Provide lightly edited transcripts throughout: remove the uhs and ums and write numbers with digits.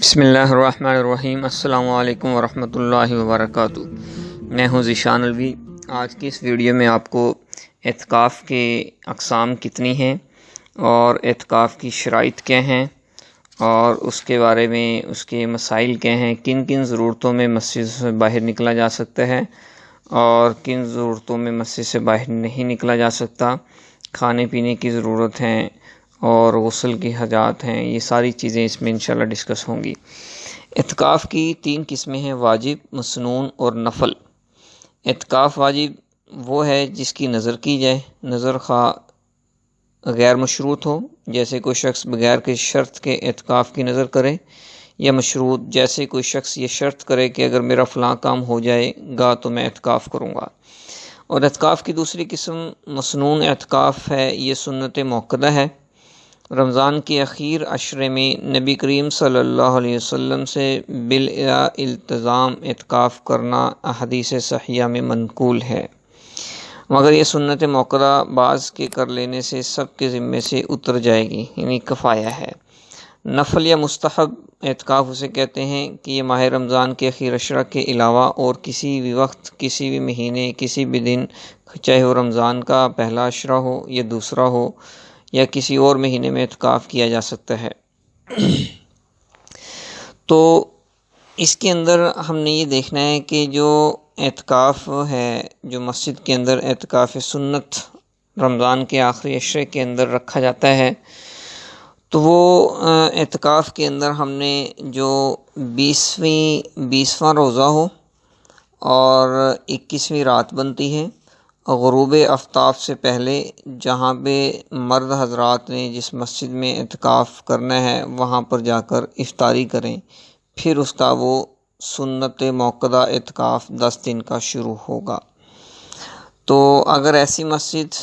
بسم اللہ الرحمن الرحیم۔ السلام علیکم ورحمۃ اللہ وبرکاتہ۔ میں ہوں ذیشان الوی۔ آج کی اس ویڈیو میں آپ کو اعتکاف کے اقسام کتنی ہیں اور اعتکاف کی شرائط کیا ہیں اور اس کے بارے میں اس کے مسائل کیا ہیں، کن کن ضرورتوں میں مسجد سے باہر نکلا جا سکتا ہے اور کن ضرورتوں میں مسجد سے باہر نہیں نکلا جا سکتا، کھانے پینے کی ضرورت ہیں اور غسل کی حاجات ہیں، یہ ساری چیزیں اس میں انشاءاللہ ڈسکس ہوں گی۔ اعتکاف کی 3 قسمیں ہیں: واجب، مسنون اور نفل۔ اعتکاف واجب وہ ہے جس کی نظر کی جائے، نظر خواہ غیر مشروط ہو، جیسے کوئی شخص بغیر کسی شرط کے اعتکاف کی نظر کرے، یا مشروط جیسے کوئی شخص یہ شرط کرے کہ اگر میرا فلاں کام ہو جائے گا تو میں اعتکاف کروں گا۔ اور اعتکاف کی دوسری قسم مسنون اعتکاف ہے، یہ سنت موقدہ ہے۔ رمضان کے اخیر عشرے میں نبی کریم صلی اللہ علیہ وسلم سے بالالتزام اعتکاف کرنا احادیث صحیحہ میں منقول ہے، مگر یہ سنت موقدہ بعض کے کر لینے سے سب کے ذمے سے اتر جائے گی، یعنی کفایہ ہے۔ نفل یا مستحب اعتکاف اسے کہتے ہیں کہ یہ ماہ رمضان کے اخیر عشرہ کے علاوہ اور کسی بھی وقت، کسی بھی مہینے، کسی بھی دن، چاہے وہ رمضان کا پہلا عشرہ ہو یا دوسرا ہو یا کسی اور مہینے میں اعتکاف کیا جا سکتا ہے۔ تو اس کے اندر ہم نے یہ دیکھنا ہے کہ جو اعتکاف ہے، جو مسجد کے اندر اعتکاف سنت رمضان کے آخری عشرے کے اندر رکھا جاتا ہے، تو وہ اعتکاف کے اندر ہم نے جو 20واں روزہ ہو اور 21ویں رات بنتی ہے، غروب آفتاب سے پہلے جہاں پہ مرد حضرات نے جس مسجد میں اعتکاف کرنا ہے وہاں پر جا کر افطاری کریں، پھر اس کا وہ سنت موقدہ اعتکاف 10 دن کا شروع ہوگا۔ تو اگر ایسی مسجد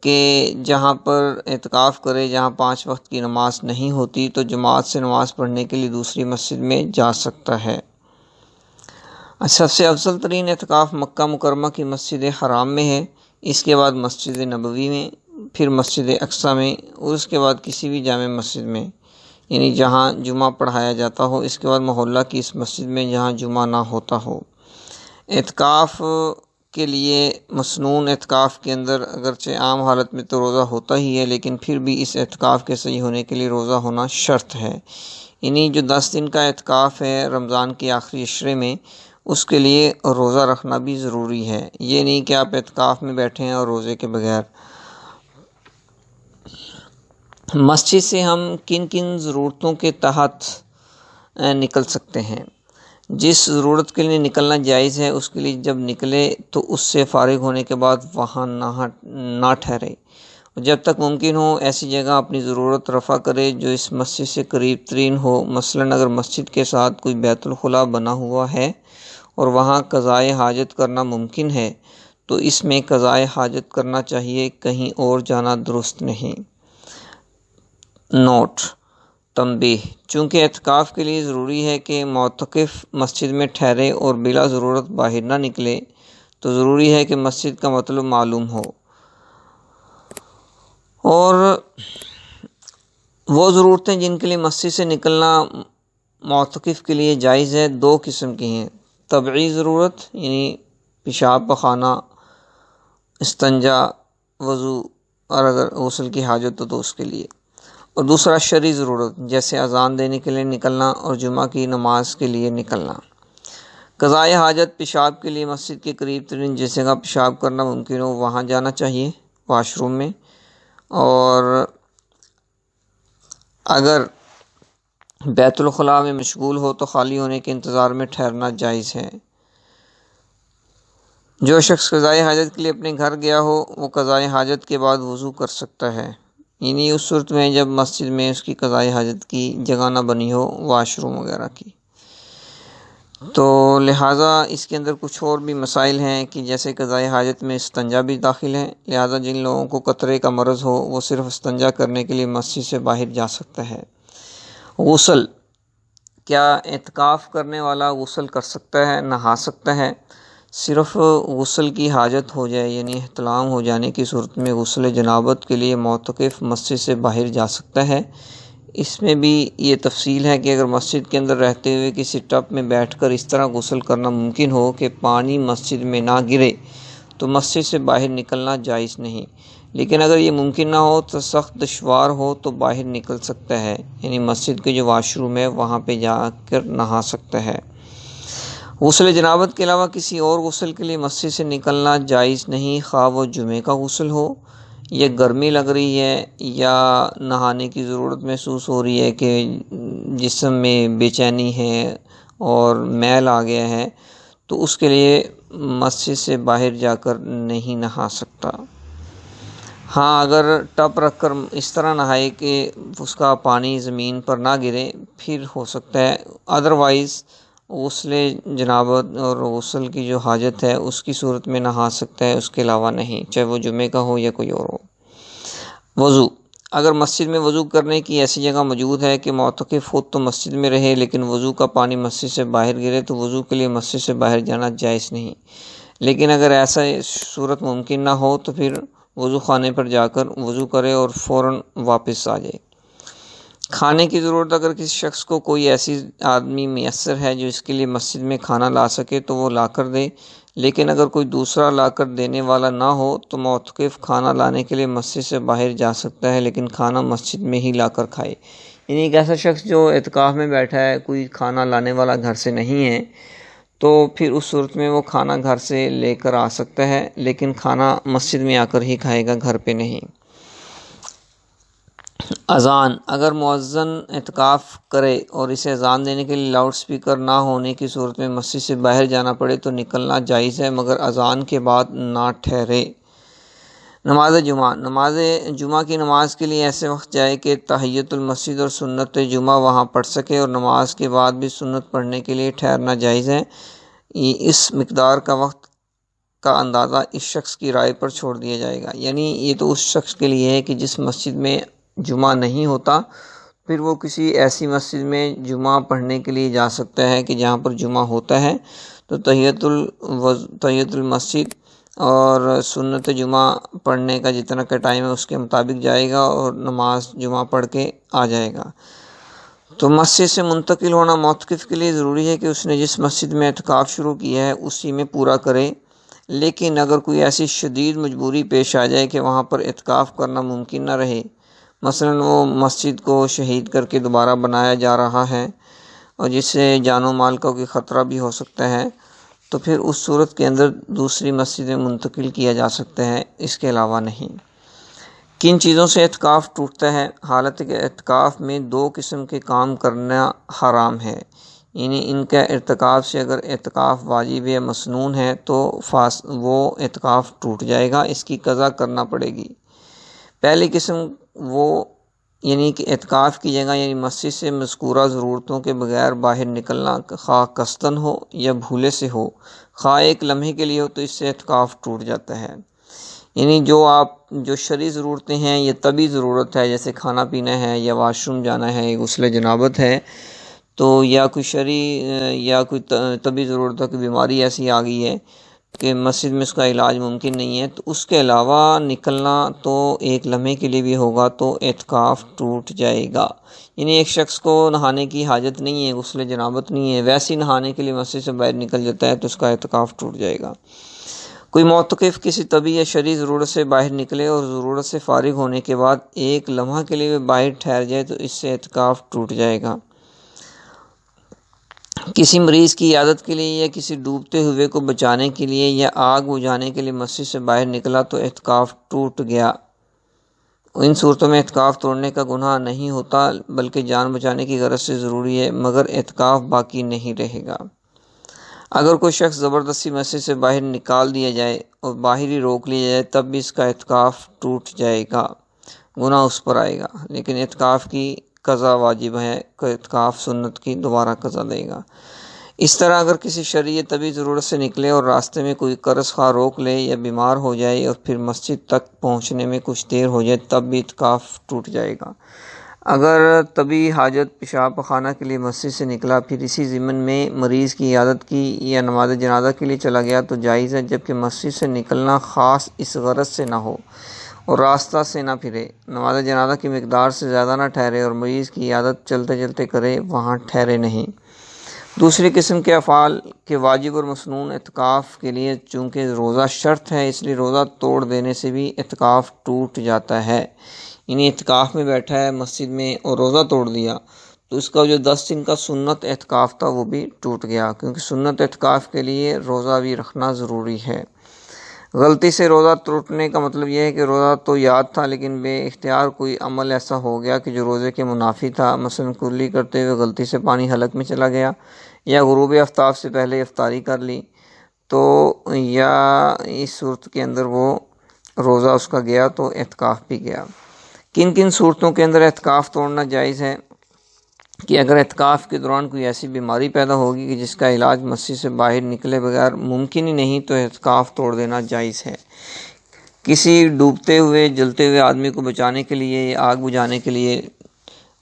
کہ جہاں پر اعتکاف کرے جہاں 5 وقت کی نماز نہیں ہوتی تو جماعت سے نماز پڑھنے کے لیے دوسری مسجد میں جا سکتا ہے۔ سب سے افضل ترین اعتکاف مکہ مکرمہ کی مسجد حرام میں ہے، اس کے بعد مسجد نبوی میں، پھر مسجد اقصیٰ میں، اور اس کے بعد کسی بھی جامع مسجد میں، یعنی جہاں جمعہ پڑھایا جاتا ہو، اس کے بعد محلہ کی اس مسجد میں جہاں جمعہ نہ ہوتا ہو۔ اعتکاف کے لیے مسنون اعتکاف کے اندر اگرچہ عام حالت میں تو روزہ ہوتا ہی ہے، لیکن پھر بھی اس اعتکاف کے صحیح ہونے کے لیے روزہ ہونا شرط ہے، یعنی جو 10 دن کا اعتکاف ہے رمضان کے آخری عشرے میں، اس کے لیے روزہ رکھنا بھی ضروری ہے۔ یہ نہیں کہ آپ اعتکاف میں بیٹھے ہیں اور روزے کے بغیر۔ مسجد سے ہم کن کن ضرورتوں کے تحت نکل سکتے ہیں؟ جس ضرورت کے لیے نکلنا جائز ہے اس کے لیے جب نکلے تو اس سے فارغ ہونے کے بعد وہاں نہ ٹھہرے، جب تک ممکن ہو ایسی جگہ اپنی ضرورت رفع کرے جو اس مسجد سے قریب ترین ہو۔ مثلاً اگر مسجد کے ساتھ کوئی بیت الخلاء بنا ہوا ہے اور وہاں قضائے حاجت کرنا ممکن ہے تو اس میں قضائے حاجت کرنا چاہیے، کہیں اور جانا درست نہیں۔ نوٹ: تنبیہ: چونکہ اعتکاف کے لیے ضروری ہے کہ معتکف مسجد میں ٹھہرے اور بلا ضرورت باہر نہ نکلے، تو ضروری ہے کہ مسجد کا مطلب معلوم ہو۔ اور وہ ضرورتیں جن کے لیے مسجد سے نکلنا معتکف کے لیے جائز ہے 2 قسم کی ہیں: طبعی ضرورت یعنی پیشاب پخانہ، استنجا، وضو اور اگر غسل کی حاجت ہو تو اس کے لیے، اور دوسرا شرعی ضرورت جیسے اذان دینے کے لیے نکلنا اور جمعہ کی نماز کے لیے نکلنا۔ قضائے حاجت: پیشاب کے لیے مسجد کے قریب ترین جس جگہ پیشاب کرنا ممکن ہو وہاں جانا چاہیے، واش روم میں، اور اگر بیت الخلاء میں مشغول ہو تو خالی ہونے کے انتظار میں ٹھہرنا جائز ہے۔ جو شخص قضائے حاجت کے لیے اپنے گھر گیا ہو وہ قضائے حاجت کے بعد وضو کر سکتا ہے، یعنی اس صورت میں جب مسجد میں اس کی قضائے حاجت کی جگہ نہ بنی ہو، واش روم وغیرہ کی۔ تو لہٰذا اس کے اندر کچھ اور بھی مسائل ہیں کہ جیسے قضائے حاجت میں استنجا بھی داخل ہے، لہٰذا جن لوگوں کو قطرے کا مرض ہو وہ صرف استنجا کرنے کے لیے مسجد سے باہر جا سکتا ہے۔ غسل: کیا اعتکاف کرنے والا غسل کر سکتا ہے، نہا سکتا ہے؟ صرف غسل کی حاجت ہو جائے یعنی احتلام ہو جانے کی صورت میں غسل جنابت کے لیے معتکف مسجد سے باہر جا سکتا ہے، اس میں بھی یہ تفصیل ہے کہ اگر مسجد کے اندر رہتے ہوئے کسی ٹب میں بیٹھ کر اس طرح غسل کرنا ممکن ہو کہ پانی مسجد میں نہ گرے تو مسجد سے باہر نکلنا جائز نہیں، لیکن اگر یہ ممکن نہ ہو تو سخت دشوار ہو تو باہر نکل سکتا ہے، یعنی مسجد کے جو واش روم ہے وہاں پہ جا کر نہا سکتا ہے۔ غسل جنابت کے علاوہ کسی اور غسل کے لیے مسجد سے نکلنا جائز نہیں، خواہ وہ جمعے کا غسل ہو یا گرمی لگ رہی ہے یا نہانے کی ضرورت محسوس ہو رہی ہے کہ جسم میں بے چینی ہے اور میل آ گیا ہے، تو اس کے لیے مسجد سے باہر جا کر نہیں نہا سکتا۔ ہاں، اگر ٹب رکھ کر اس طرح نہائے کہ اس کا پانی زمین پر نہ گرے پھر ہو سکتا ہے، ادروائز غسل جنابت اور غسل کی جو حاجت ہے اس کی صورت میں نہا سکتا ہے، اس کے علاوہ نہیں، چاہے وہ جمعے کا ہو یا کوئی اور ہو۔ وضو، اگر مسجد میں وضو کرنے کی ایسی جگہ موجود ہے کہ معتکف خود تو مسجد میں رہے لیکن وضو کا پانی مسجد سے باہر گرے تو وضو کے لیے مسجد سے باہر جانا جائز نہیں، لیکن اگر ایسا صورت ممکن نہ ہو تو پھر وضو خانے پر جا کر وضو کرے اور فوراً واپس آ جائے۔ کھانے کی ضرورت، اگر کسی شخص کو کوئی ایسی آدمی میسر ہے جو اس کے لیے مسجد میں کھانا لا سکے تو وہ لا کر دے، لیکن اگر کوئی دوسرا لا کر دینے والا نہ ہو تو معتکف کھانا لانے کے لیے مسجد سے باہر جا سکتا ہے لیکن کھانا مسجد میں ہی لا کر کھائے۔ یعنی ایک ایسا شخص جو اعتکاف میں بیٹھا ہے، کوئی کھانا لانے والا گھر سے نہیں ہے، تو پھر اس صورت میں وہ کھانا گھر سے لے کر آ سکتا ہے لیکن کھانا مسجد میں آ کر ہی کھائے گا، گھر پہ نہیں۔ اذان، اگر مؤذن اعتکاف کرے اور اسے اذان دینے کے لیے لاؤڈ سپیکر نہ ہونے کی صورت میں مسجد سے باہر جانا پڑے تو نکلنا جائز ہے مگر اذان کے بعد نہ ٹھہرے۔ نماز جمعہ کی نماز کے لیے ایسے وقت جائے کہ تحیۃ المسجد اور سنت جمعہ وہاں پڑھ سکے، اور نماز کے بعد بھی سنت پڑھنے کے لیے ٹھہرنا جائز ہے۔ اس مقدار کا وقت کا اندازہ اس شخص کی رائے پر چھوڑ دیا جائے گا، یعنی یہ تو اس شخص کے لیے ہے کہ جس مسجد میں جمعہ نہیں ہوتا، پھر وہ کسی ایسی مسجد میں جمعہ پڑھنے کے لیے جا سکتا ہے کہ جہاں پر جمعہ ہوتا ہے، تو تحیۃ المسجد اور سنت جمعہ پڑھنے کا جتنا کا ٹائم ہے اس کے مطابق جائے گا اور نماز جمعہ پڑھ کے آ جائے گا۔ تو مسجد سے منتقل ہونا معتکف کے لیے ضروری ہے کہ اس نے جس مسجد میں اعتکاف شروع کیا ہے اسی میں پورا کرے، لیکن اگر کوئی ایسی شدید مجبوری پیش آ جائے کہ وہاں پر اعتکاف کرنا ممکن نہ رہے، مثلاً وہ مسجد کو شہید کر کے دوبارہ بنایا جا رہا ہے اور جس سے جان و مال کا کوئی خطرہ بھی ہو سکتا ہے، تو پھر اس صورت کے اندر دوسری مسجد میں منتقل کیا جا سکتا ہے، اس کے علاوہ نہیں۔ کن چیزوں سے اعتکاف ٹوٹتا ہے؟ حالت کے اعتکاف میں دو قسم کے کام کرنا حرام ہے، یعنی ان کا ارتکاب سے اگر اعتکاف واجب یا مسنون ہے تو وہ اعتکاف ٹوٹ جائے گا، اس کی قضا کرنا پڑے گی۔ پہلی قسم وہ یعنی کہ اعتکاف کی جگہ یعنی مسجد سے مذکورہ ضرورتوں کے بغیر باہر نکلنا، خواہ قصدن ہو یا بھولے سے ہو، خواہ ایک لمحے کے لیے ہو، تو اس سے اعتکاف ٹوٹ جاتا ہے۔ یعنی جو شرعی ضرورتیں ہیں، یہ طبی ضرورت ہے جیسے کھانا پینا ہے یا واش روم جانا ہے، غسل جنابت ہے، تو یا کوئی شرعی یا کوئی طبی ضرورت ہے، کوئی بیماری ایسی آ گئی ہے کہ مسجد میں اس کا علاج ممکن نہیں ہے، تو اس کے علاوہ نکلنا تو ایک لمحے کے لیے بھی ہوگا تو اعتکاف ٹوٹ جائے گا۔ یعنی ایک شخص کو نہانے کی حاجت نہیں ہے، غسل جنابت نہیں ہے، ویسے ہی نہانے کے لیے مسجد سے باہر نکل جاتا ہے تو اس کا اعتکاف ٹوٹ جائے گا۔ کوئی معتکف کسی طبی یا شرعی ضرورت سے باہر نکلے اور ضرورت سے فارغ ہونے کے بعد ایک لمحہ کے لیے باہر ٹھہر جائے تو اس سے اعتکاف ٹوٹ جائے گا۔ کسی مریض کی عیادت کے لیے یا کسی ڈوبتے ہوئے کو بچانے کے لیے یا آگ بجھانے کے لیے مسجد سے باہر نکلا تو اعتکاف ٹوٹ گیا۔ ان صورتوں میں اعتکاف توڑنے کا گناہ نہیں ہوتا بلکہ جان بچانے کی غرض سے ضروری ہے، مگر اعتکاف باقی نہیں رہے گا۔ اگر کوئی شخص زبردستی مسجد سے باہر نکال دیا جائے اور باہر ہی روک لیا جائے تب بھی اس کا اعتکاف ٹوٹ جائے گا، گناہ اس پر آئے گا، لیکن اعتکاف کی قضا واجب ہے کہ اعتکاف سنت کی دوبارہ قضا دے گا۔ اس طرح اگر کسی شرعی طبی ضرورت سے نکلے اور راستے میں کوئی قرض خواہ روک لے یا بیمار ہو جائے اور پھر مسجد تک پہنچنے میں کچھ دیر ہو جائے تب بھی اعتکاف ٹوٹ جائے گا۔ اگر طبی حاجت پیشاب پخانہ کے لیے مسجد سے نکلا پھر اسی ضمن میں مریض کی عیادت کی یا نماز جنازہ کے لیے چلا گیا تو جائز ہے، جبکہ مسجد سے نکلنا خاص اس غرض سے نہ ہو، اور راستہ سے نہ پھرے، نماز جنازہ کی مقدار سے زیادہ نہ ٹھہرے اور مریض کی عیادت چلتے چلتے کرے، وہاں ٹھہرے نہیں۔ دوسری قسم کے افعال کے واجب اور مسنون اعتکاف کے لیے چونکہ روزہ شرط ہے، اس لیے روزہ توڑ دینے سے بھی اعتکاف ٹوٹ جاتا ہے۔ یعنی اعتکاف میں بیٹھا ہے مسجد میں اور روزہ توڑ دیا تو اس کا جو 10 دن کا سنت اعتکاف تھا وہ بھی ٹوٹ گیا، کیونکہ سنت اعتکاف کے لیے روزہ بھی رکھنا ضروری ہے۔ غلطی سے روزہ ٹوٹنے کا مطلب یہ ہے کہ روزہ تو یاد تھا لیکن بے اختیار کوئی عمل ایسا ہو گیا کہ جو روزے کے منافی تھا، مثلا کلی کرتے ہوئے غلطی سے پانی حلق میں چلا گیا، یا غروب آفتاب سے پہلے افطاری کر لی، تو یا اس صورت کے اندر وہ روزہ اس کا گیا تو اعتکاف بھی گیا۔ کن کن صورتوں کے اندر اعتکاف توڑنا جائز ہے کہ اگر اعتکاف کے دوران کوئی ایسی بیماری پیدا ہوگی کہ جس کا علاج مسجد سے باہر نکلے بغیر ممکن ہی نہیں تو اعتکاف توڑ دینا جائز ہے۔ کسی ڈوبتے ہوئے جلتے ہوئے آدمی کو بچانے کے لیے یا آگ بجھانے کے لیے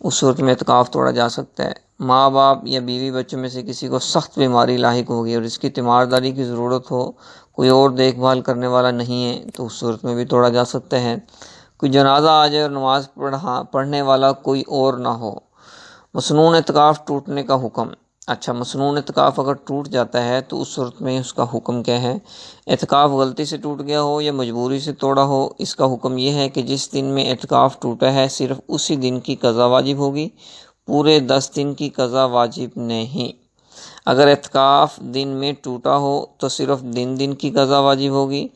اس صورت میں اعتکاف توڑا جا سکتا ہے۔ ماں باپ یا بیوی بچوں میں سے کسی کو سخت بیماری لاحق ہوگی اور اس کی تیمارداری کی ضرورت ہو، کوئی اور دیکھ بھال کرنے والا نہیں ہے تو اس صورت میں بھی توڑا جا سکتا ہے۔ کوئی جنازہ آ جائے اور نماز پڑھنے والا کوئی اور نہ ہو۔ مسنون اعتکاف ٹوٹنے کا حکم۔ اچھا، مسنون اعتکاف اگر ٹوٹ جاتا ہے تو اس صورت میں اس کا حکم کیا ہے؟ اعتکاف غلطی سے ٹوٹ گیا ہو یا مجبوری سے توڑا ہو، اس کا حکم یہ ہے کہ جس دن میں اعتکاف ٹوٹا ہے صرف اسی دن کی قضا واجب ہوگی، پورے 10 دن کی قضا واجب نہیں۔ اگر اعتکاف دن میں ٹوٹا ہو تو صرف دن کی قضا واجب ہوگی،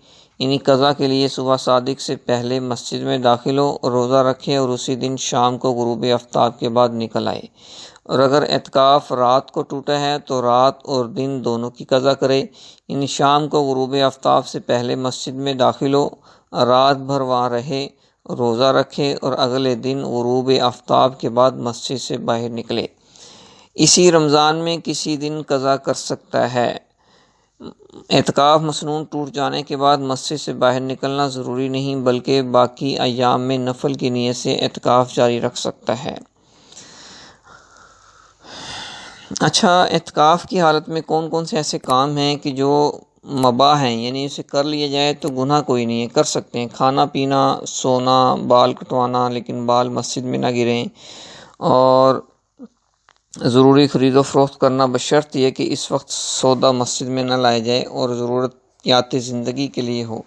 یعنی قضا کے لیے صبح صادق سے پہلے مسجد میں داخل ہو اور روزہ رکھے اور اسی دن شام کو غروب آفتاب کے بعد نکل آئے۔ اور اگر اعتکاف رات کو ٹوٹا ہے تو رات اور دن دونوں کی قضا کرے، یعنی شام کو غروب آفتاب سے پہلے مسجد میں داخل ہو، رات بھر وہاں رہے، روزہ رکھے اور اگلے دن غروب آفتاب کے بعد مسجد سے باہر نکلے۔ اسی رمضان میں کسی دن قضا کر سکتا ہے۔ اعتکاف مسنون ٹوٹ جانے کے بعد مسجد سے باہر نکلنا ضروری نہیں، بلکہ باقی ایام میں نفل کی نیت سے اعتکاف جاری رکھ سکتا ہے۔ اچھا، اعتکاف کی حالت میں کون کون سے ایسے کام ہیں کہ جو مباح ہیں، یعنی اسے کر لیا جائے تو گناہ کوئی نہیں ہے، کر سکتے ہیں؟ کھانا پینا، سونا، بال کٹوانا لیکن بال مسجد میں نہ گریں، اور ضروری خرید و فروخت کرنا بشرط یہ کہ اس وقت سودا مسجد میں نہ لایا جائے اور ضروریات زندگی کے لیے ہو،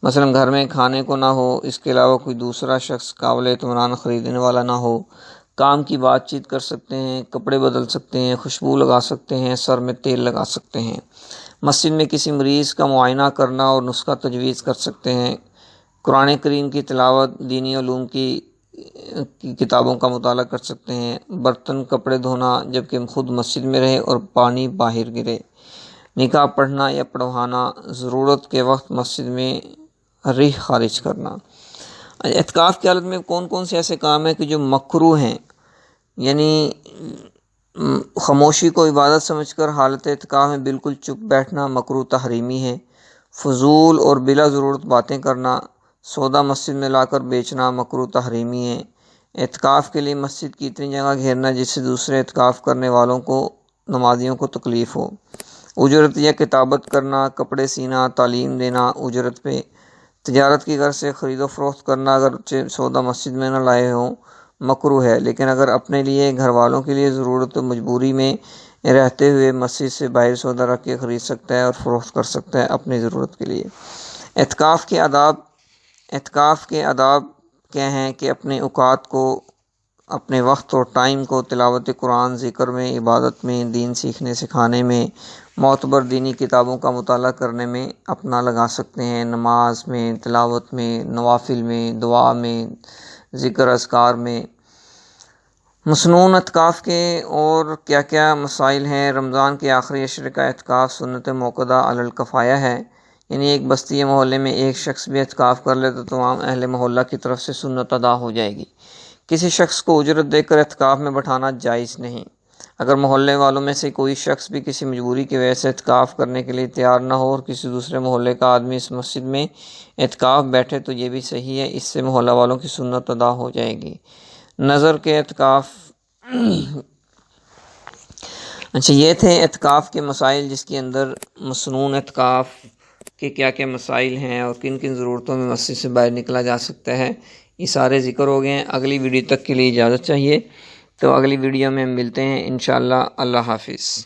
مثلا گھر میں کھانے کو نہ ہو، اس کے علاوہ کوئی دوسرا شخص قابل اطمینان خریدنے والا نہ ہو۔ کام کی بات چیت کر سکتے ہیں، کپڑے بدل سکتے ہیں، خوشبو لگا سکتے ہیں، سر میں تیل لگا سکتے ہیں، مسجد میں کسی مریض کا معائنہ کرنا اور نسخہ تجویز کر سکتے ہیں، قرآن کریم کی تلاوت، دینی علوم کی کتابوں کا مطالعہ کر سکتے ہیں، برتن کپڑے دھونا جبکہ خود مسجد میں رہے اور پانی باہر گرے، نکاح پڑھنا یا پڑھوانا، ضرورت کے وقت مسجد میں ریح خارج کرنا۔ اعتکاف کی حالت میں کون کون سے ایسے کام ہیں کہ جو مکروہ ہیں، یعنی خاموشی کو عبادت سمجھ کر حالت اعتکاف میں بالکل چپ بیٹھنا مکروہ تحریمی ہے، فضول اور بلا ضرورت باتیں کرنا، سودا مسجد میں لا کر بیچنا مکروہ تحریمی ہے، اعتکاف کے لیے مسجد کی اتنی جگہ گھیرنا جس سے دوسرے اعتکاف کرنے والوں کو، نمازیوں کو تکلیف ہو، اجرت یا کتابت کرنا، کپڑے سینا، تعلیم دینا اجرت پہ، تجارت کی غرض سے خرید و فروخت کرنا اگرچہ سودا مسجد میں نہ لائے ہوں مکروہ ہے، لیکن اگر اپنے لیے، گھر والوں کے لیے ضرورت و مجبوری میں رہتے ہوئے مسجد سے باہر سودا رکھ کے خرید سکتا ہے اور فروخت کر سکتا ہے اپنی ضرورت کے لیے۔ اعتکاف کے آداب کیا ہیں کہ اپنے اوقات کو، اپنے وقت اور ٹائم کو تلاوت قرآن، ذکر میں، عبادت میں، دین سیکھنے سکھانے میں، معتبر دینی کتابوں کا مطالعہ کرنے میں اپنا لگا سکتے ہیں، نماز میں، تلاوت میں، نوافل میں، دعا میں، ذکر اذکار میں۔ مسنون اعتکاف کے اور کیا کیا مسائل ہیں؟ رمضان کے آخری عشرے کا اعتکاف سنت موقدہ علی الکفایہ ہے، یعنی ایک بستی یا محلے میں ایک شخص بھی اعتکاف کر لے تو تمام اہل محلہ کی طرف سے سنت ادا ہو جائے گی۔ کسی شخص کو اجرت دے کر اعتکاف میں بٹھانا جائز نہیں۔ اگر محلے والوں میں سے کوئی شخص بھی کسی مجبوری کی وجہ سے اعتکاف کرنے کے لیے تیار نہ ہو اور کسی دوسرے محلے کا آدمی اس مسجد میں اعتکاف بیٹھے تو یہ بھی صحیح ہے، اس سے محلہ والوں کی سنت ادا ہو جائے گی۔ نظر کے اعتکاف اچھا، یہ تھے اعتکاف کے مسائل جس کے اندر مسنون اعتکاف کہ کیا کیا مسائل ہیں اور کن کن ضرورتوں میں مسجد سے باہر نکلا جا سکتا ہے، یہ سارے ذکر ہو گئے ہیں۔ اگلی ویڈیو تک کے لیے اجازت چاہیے، تو اگلی ویڈیو میں ملتے ہیں انشاءاللہ۔ اللہ حافظ۔